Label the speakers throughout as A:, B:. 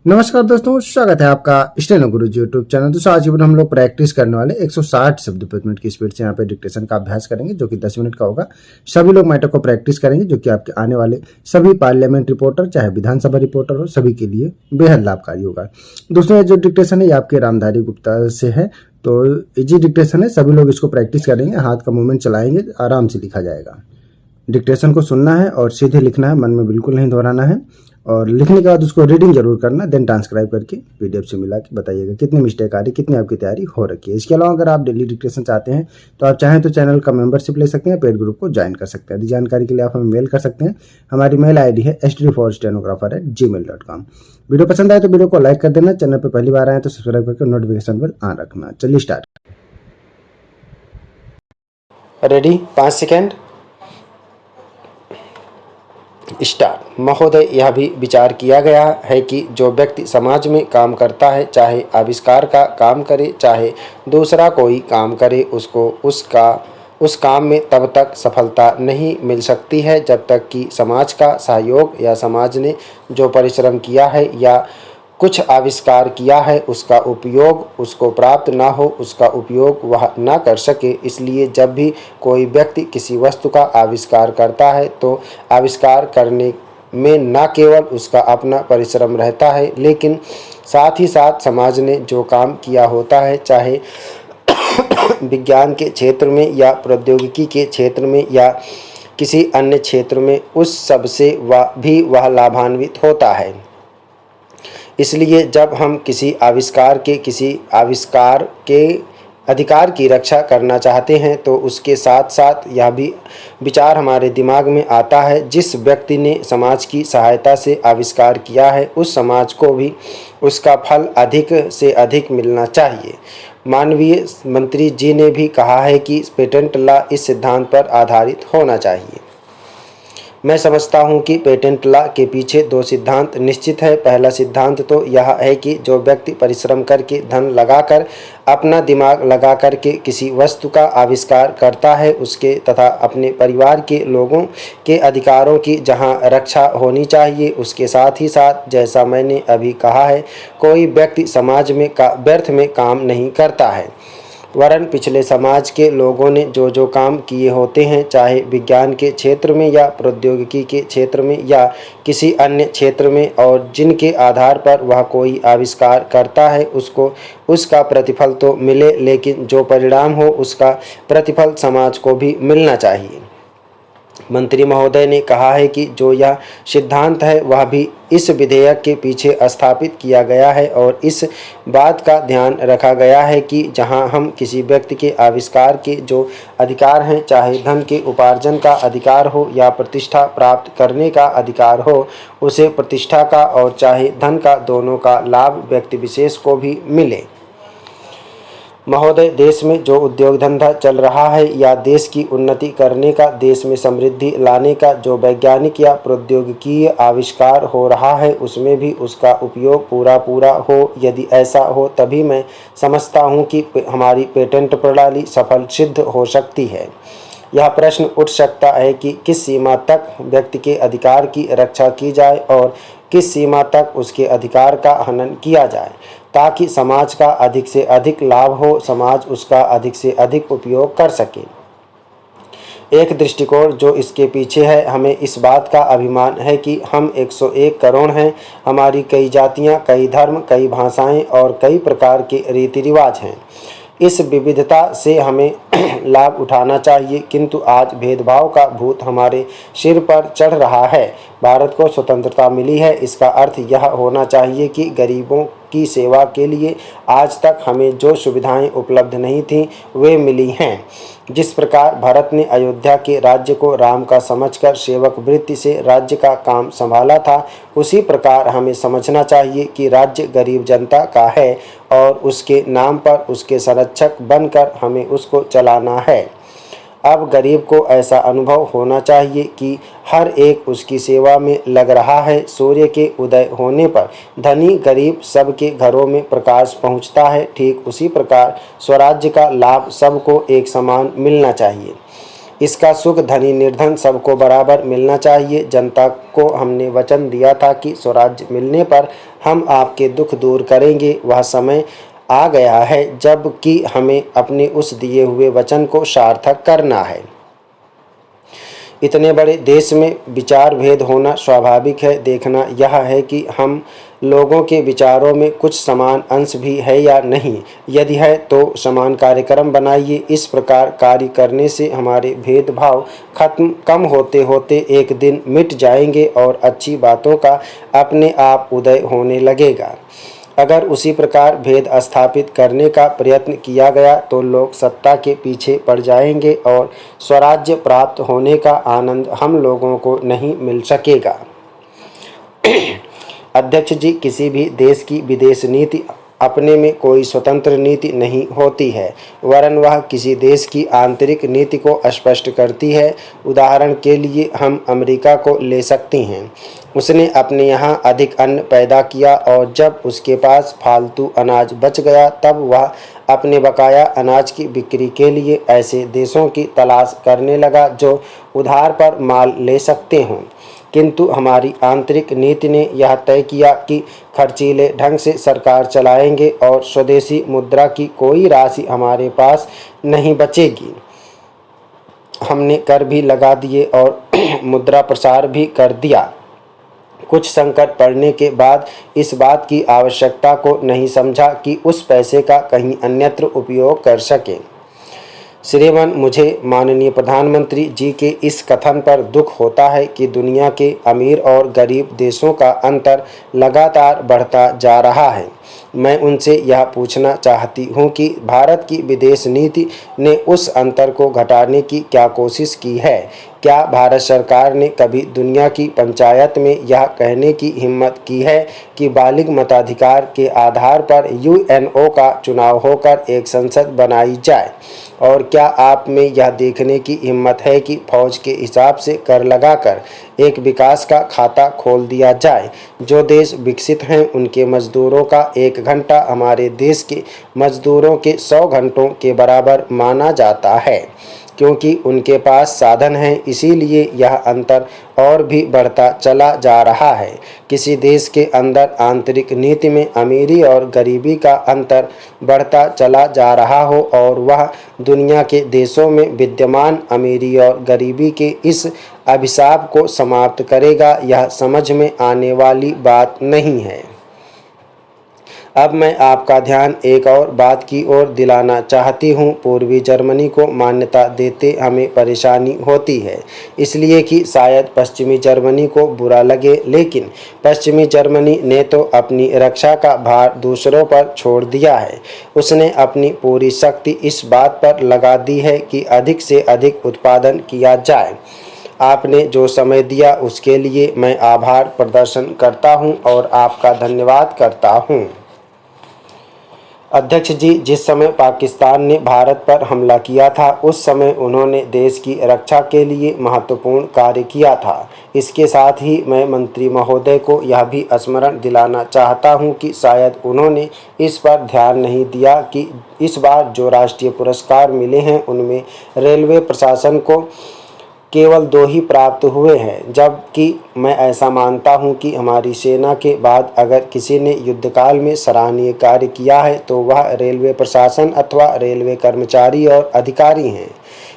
A: नमस्कार दोस्तों, स्वागत है आपका स्टेनो गुरुजी यूट्यूब चैनल। दोस्तों आज हम लोग प्रैक्टिस करने वाले 160 शब्द प्रति मिनट की स्पीड से यहाँ पे डिक्टेशन का अभ्यास करेंगे, जो कि 10 मिनट का होगा। सभी लोग मैटर को प्रैक्टिस करेंगे, जो कि आपके आने वाले सभी पार्लियामेंट रिपोर्टर, चाहे विधानसभा रिपोर्टर हो, सभी के लिए बेहद लाभकारी होगा। दोस्तों ये जो डिक्टेशन है ये आपके रामधारी गुप्ता से है, तो इजी डिक्टेशन है। सभी लोग इसको प्रैक्टिस करेंगे, हाथ का मूवमेंट चलाएंगे, आराम से लिखा जाएगा। डिक्टेशन को सुनना है और सीधे लिखना है, मन में बिल्कुल नहीं दोहराना है। और लिखने के बाद उसको रीडिंग जरूर करना, देन ट्रांसक्राइब करके पीडीएफ से मिला के बताइएगा कितनी मिस्टेक आ रही, कितनी आपकी तैयारी हो रखी है। इसके अलावा अगर आप डेली डिक्टेशन चाहते हैं तो आप चाहें तो चैनल का मेंबरशिप ले सकते हैं, पेड ग्रुप को ज्वाइन कर सकते हैं। यदि जानकारी के लिए आप हमें मेल कर सकते हैं। हमारी मेल आईडी है htforstenographer@gmail.com। वीडियो पसंद आए तो वीडियो को लाइक कर देना, चैनल पर पहली बार आए तो सब्सक्राइब करके नोटिफिकेशन बेल ऑन रखना। चलिए स्टार्ट।
B: Ready, 5 second, start. महोदय, यह भी विचार किया गया है कि जो व्यक्ति समाज में काम करता है, चाहे आविष्कार का काम करे चाहे दूसरा कोई काम करे, उसको उस काम में तब तक सफलता नहीं मिल सकती है जब तक कि समाज का सहयोग या समाज ने जो परिश्रम किया है या कुछ आविष्कार किया है उसका उपयोग उसको प्राप्त ना हो, उसका उपयोग वह ना कर सके। इसलिए जब भी कोई व्यक्ति किसी वस्तु का आविष्कार करता है तो आविष्कार करने में न केवल उसका अपना परिश्रम रहता है, लेकिन साथ ही साथ समाज ने जो काम किया होता है, चाहे विज्ञान के क्षेत्र में या प्रौद्योगिकी के क्षेत्र में या किसी अन्य क्षेत्र में, उस सब से वह लाभान्वित होता है। इसलिए जब हम किसी आविष्कार के अधिकार की रक्षा करना चाहते हैं तो उसके साथ साथ यह भी विचार हमारे दिमाग में आता है, जिस व्यक्ति ने समाज की सहायता से आविष्कार किया है उस समाज को भी उसका फल अधिक से अधिक मिलना चाहिए। माननीय मंत्री जी ने भी कहा है कि पेटेंट लॉ इस सिद्धांत पर आधारित होना चाहिए। मैं समझता हूं कि पेटेंट लॉ के पीछे 2 सिद्धांत निश्चित है। पहला सिद्धांत तो यह है कि जो व्यक्ति परिश्रम करके, धन लगाकर, अपना दिमाग लगा करके किसी वस्तु का आविष्कार करता है, उसके तथा अपने परिवार के लोगों के अधिकारों की जहां रक्षा होनी चाहिए, उसके साथ ही साथ जैसा मैंने अभी कहा है, कोई व्यक्ति समाज में व्यर्थ में काम नहीं करता है, वरन पिछले समाज के लोगों ने जो काम किए होते हैं, चाहे विज्ञान के क्षेत्र में या प्रौद्योगिकी के क्षेत्र में या किसी अन्य क्षेत्र में, और जिनके आधार पर वह कोई आविष्कार करता है, उसको उसका प्रतिफल तो मिले, लेकिन जो परिणाम हो उसका प्रतिफल समाज को भी मिलना चाहिए। मंत्री महोदय ने कहा है कि जो यह सिद्धांत है वह भी इस विधेयक के पीछे स्थापित किया गया है और इस बात का ध्यान रखा गया है कि जहां हम किसी व्यक्ति के आविष्कार के जो अधिकार हैं, चाहे धन के उपार्जन का अधिकार हो या प्रतिष्ठा प्राप्त करने का अधिकार हो, उसे प्रतिष्ठा का और चाहे धन का, दोनों का लाभ व्यक्ति विशेष को भी मिले। महोदय, देश में जो उद्योग धंधा चल रहा है या देश की उन्नति करने का, देश में समृद्धि लाने का जो वैज्ञानिक या प्रौद्योगिकीय आविष्कार हो रहा है, उसमें भी उसका उपयोग पूरा हो। यदि ऐसा हो तभी मैं समझता हूं कि हमारी पेटेंट प्रणाली सफल सिद्ध हो सकती है। यह प्रश्न उठ सकता है कि किस सीमा तक व्यक्ति के अधिकार की रक्षा की जाए और किस सीमा तक उसके अधिकार का हनन किया जाए, ताकि समाज का अधिक से अधिक लाभ हो, समाज उसका अधिक से अधिक उपयोग कर सके। एक दृष्टिकोण जो इसके पीछे है, हमें इस बात का अभिमान है कि हम 101 करोड़ हैं, हमारी कई जातियां, कई धर्म, कई भाषाएं और कई प्रकार के रीति रिवाज हैं। इस विविधता से हमें लाभ उठाना चाहिए, किंतु आज भेदभाव का भूत हमारे सिर पर चढ़ रहा है। भारत को स्वतंत्रता मिली है, इसका अर्थ यह होना चाहिए कि गरीबों की सेवा के लिए आज तक हमें जो सुविधाएं उपलब्ध नहीं थीं वे मिली हैं। जिस प्रकार भरत ने अयोध्या के राज्य को राम का समझकर सेवक वृत्ति से राज्य का काम संभाला था, उसी प्रकार हमें समझना चाहिए कि राज्य गरीब जनता का है और उसके नाम पर उसके संरक्षक बनकर हमें उसको चलाना है। अब गरीब को ऐसा अनुभव होना चाहिए कि हर एक उसकी सेवा में लग रहा है। सूर्य के उदय होने पर धनी गरीब सबके घरों में प्रकाश पहुंचता है, ठीक उसी प्रकार स्वराज्य का लाभ सबको एक समान मिलना चाहिए। इसका सुख धनी निर्धन सबको बराबर मिलना चाहिए। जनता को हमने वचन दिया था कि स्वराज्य मिलने पर हम आपके दुख दूर करेंगे। वह समय आ गया है जब कि हमें अपने उस दिए हुए वचन को सार्थक करना है। इतने बड़े देश में विचार भेद होना स्वाभाविक है। देखना यह है कि हम लोगों के विचारों में कुछ समान अंश भी है या नहीं। यदि है तो समान कार्यक्रम बनाइए। इस प्रकार कार्य करने से हमारे भेदभाव कम होते होते एक दिन मिट जाएंगे और अच्छी बातों का अपने आप उदय होने लगेगा। अगर उसी प्रकार भेद स्थापित करने का प्रयत्न किया गया तो लोग सत्ता के पीछे पड़ जाएंगे और स्वराज्य प्राप्त होने का आनंद हम लोगों को नहीं मिल सकेगा। अध्यक्ष जी, किसी भी देश की विदेश नीति अपने में कोई स्वतंत्र नीति नहीं होती है, वरन वह किसी देश की आंतरिक नीति को स्पष्ट करती है। उदाहरण के लिए हम अमेरिका को ले सकते हैं। उसने अपने यहाँ अधिक अन्न पैदा किया और जब उसके पास फालतू अनाज बच गया तब वह अपने बकाया अनाज की बिक्री के लिए ऐसे देशों की तलाश करने लगा जो उधार पर माल ले सकते हों। किंतु हमारी आंतरिक नीति ने यह तय किया कि खर्चीले ढंग से सरकार चलाएंगे और स्वदेशी मुद्रा की कोई राशि हमारे पास नहीं बचेगी। हमने कर भी लगा दिए और मुद्रा प्रसार भी कर दिया। कुछ संकट पड़ने के बाद इस बात की आवश्यकता को नहीं समझा कि उस पैसे का कहीं अन्यत्र उपयोग कर सके। श्रीमान, मुझे माननीय प्रधानमंत्री जी के इस कथन पर दुख होता है कि दुनिया के अमीर और गरीब देशों का अंतर लगातार बढ़ता जा रहा है। मैं उनसे यह पूछना चाहती हूँ कि भारत की विदेश नीति ने उस अंतर को घटाने की क्या कोशिश की है? क्या भारत सरकार ने कभी दुनिया की पंचायत में यह कहने की हिम्मत की है कि बालिग मताधिकार के आधार पर यूएनओ का चुनाव होकर एक संसद बनाई जाए? और क्या आप में यह देखने की हिम्मत है कि फौज के हिसाब से कर लगाकर एक विकास का खाता खोल दिया जाए? जो देश विकसित हैं उनके मजदूरों का 1 घंटा हमारे देश के मजदूरों के 100 घंटों के बराबर माना जाता है। क्योंकि उनके पास साधन हैं, इसीलिए यह अंतर और भी बढ़ता चला जा रहा है। किसी देश के अंदर आंतरिक नीति में अमीरी और गरीबी का अंतर बढ़ता चला जा रहा हो और वह दुनिया के देशों में विद्यमान अमीरी और गरीबी के इस अभिशाप को समाप्त करेगा, यह समझ में आने वाली बात नहीं है। अब मैं आपका ध्यान एक और बात की ओर दिलाना चाहती हूँ। पूर्वी जर्मनी को मान्यता देते हमें परेशानी होती है, इसलिए कि शायद पश्चिमी जर्मनी को बुरा लगे, लेकिन पश्चिमी जर्मनी ने तो अपनी रक्षा का भार दूसरों पर छोड़ दिया है। उसने अपनी पूरी शक्ति इस बात पर लगा दी है कि अधिक से अधिक उत्पादन किया जाए। आपने जो समय दिया उसके लिए मैं आभार प्रदर्शन करता हूँ और आपका धन्यवाद करता हूँ। अध्यक्ष जी, जिस समय पाकिस्तान ने भारत पर हमला किया था उस समय उन्होंने देश की रक्षा के लिए महत्वपूर्ण कार्य किया था। इसके साथ ही मैं मंत्री महोदय को यह भी स्मरण दिलाना चाहता हूं कि शायद उन्होंने इस पर ध्यान नहीं दिया कि इस बार जो राष्ट्रीय पुरस्कार मिले हैं उनमें रेलवे प्रशासन को केवल 2 ही प्राप्त हुए हैं, जबकि मैं ऐसा मानता हूं कि हमारी सेना के बाद अगर किसी ने युद्धकाल में सराहनीय कार्य किया है तो वह रेलवे प्रशासन अथवा रेलवे कर्मचारी और अधिकारी हैं।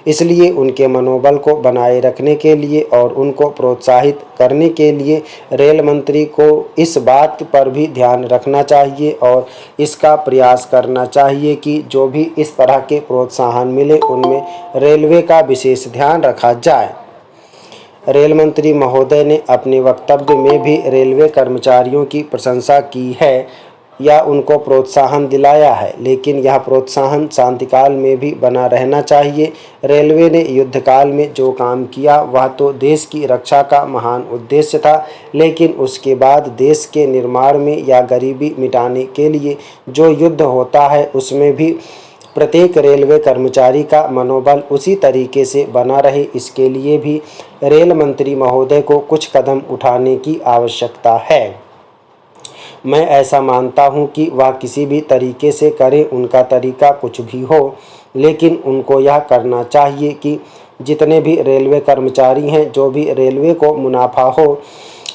B: इसलिए उनके मनोबल को बनाए रखने के लिए और उनको प्रोत्साहित करने के लिए रेल मंत्री को इस बात पर भी ध्यान रखना चाहिए और इसका प्रयास करना चाहिए कि जो भी इस तरह के प्रोत्साहन मिले उनमें रेलवे का विशेष ध्यान रखा जाए। रेल मंत्री महोदय ने अपने वक्तव्य में भी रेलवे कर्मचारियों की प्रशंसा की है या उनको प्रोत्साहन दिलाया है, लेकिन यह प्रोत्साहन शांतिकाल में भी बना रहना चाहिए। रेलवे ने युद्धकाल में जो काम किया वह तो देश की रक्षा का महान उद्देश्य था, लेकिन उसके बाद देश के निर्माण में या गरीबी मिटाने के लिए जो युद्ध होता है उसमें भी प्रत्येक रेलवे कर्मचारी का मनोबल उसी तरीके से बना रहे, इसके लिए भी रेल मंत्री महोदय को कुछ कदम उठाने की आवश्यकता है। मैं ऐसा मानता हूं कि वह किसी भी तरीके से करें, उनका तरीका कुछ भी हो, लेकिन उनको यह करना चाहिए कि जितने भी रेलवे कर्मचारी हैं, जो भी रेलवे को मुनाफा हो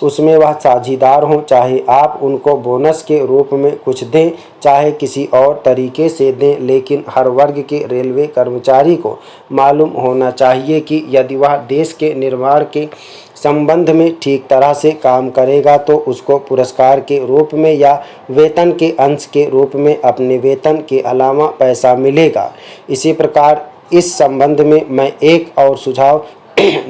B: उसमें वह साझीदार हों। चाहे आप उनको बोनस के रूप में कुछ दें, चाहे किसी और तरीके से दें, लेकिन हर वर्ग के रेलवे कर्मचारी को मालूम होना चाहिए कि यदि वह देश के निर्माण के संबंध में ठीक तरह से काम करेगा तो उसको पुरस्कार के रूप में या वेतन के अंश के रूप में अपने वेतन के अलावा पैसा मिलेगा। इसी प्रकार इस संबंध में मैं एक और सुझाव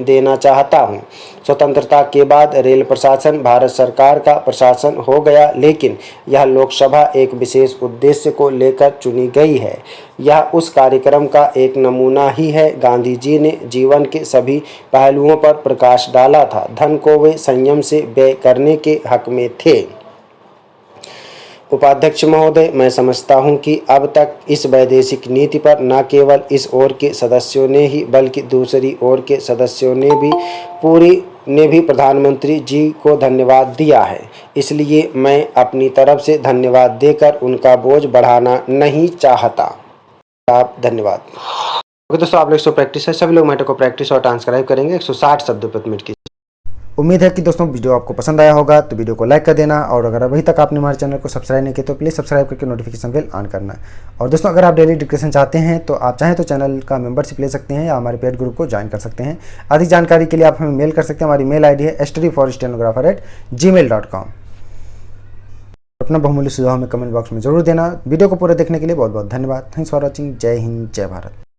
B: देना चाहता हूं। स्वतंत्रता के बाद रेल प्रशासन भारत सरकार का प्रशासन हो गया, लेकिन यह लोकसभा एक विशेष उद्देश्य को लेकर चुनी गई है। यह उस कार्यक्रम का एक नमूना ही है। गांधी जी ने जीवन के सभी पहलुओं पर प्रकाश डाला था। धन को वे संयम से व्यय करने के हक में थे। उपाध्यक्ष महोदय, मैं समझता हूं कि अब तक इस वैदेशिक नीति पर न केवल इस ओर के सदस्यों ने ही बल्कि दूसरी ओर के सदस्यों ने भी प्रधानमंत्री जी को धन्यवाद दिया है। इसलिए मैं अपनी तरफ से धन्यवाद देकर उनका बोझ बढ़ाना नहीं चाहता। आप धन्यवाद। ओके दोस्तों, आप लोग इसको प्रैक्टिस है, सभी लोग मैटर को प्रैक्टिस और ट्रांसक्राइब करेंगे 160 शब्द प्रति मिनट की।
A: उम्मीद है कि दोस्तों वीडियो आपको पसंद आया होगा, तो वीडियो को लाइक कर देना, और अगर अभी तक आपने हमारे चैनल को सब्सक्राइब नहीं किया तो प्लीज़ सब्सक्राइब करके नोटिफिकेशन बेल ऑन करना। और दोस्तों, अगर आप डेली डिस्कशन चाहते हैं तो आप चाहें तो चैनल का मेंबरशिप ले सकते हैं या हमारे पेड ग्रुप को ज्वाइन कर सकते हैं। अधिक जानकारी के लिए आप हमें मेल कर सकते हैं। हमारी मेल ID है studyforstenographer@gmail.com। अपना बहुमूल्य सुझाव हमें कमेंट बॉक्स में जरूर देना। वीडियो को पूरा देखने के लिए बहुत बहुत धन्यवाद। Thanks for watching. जय हिंद, जय भारत।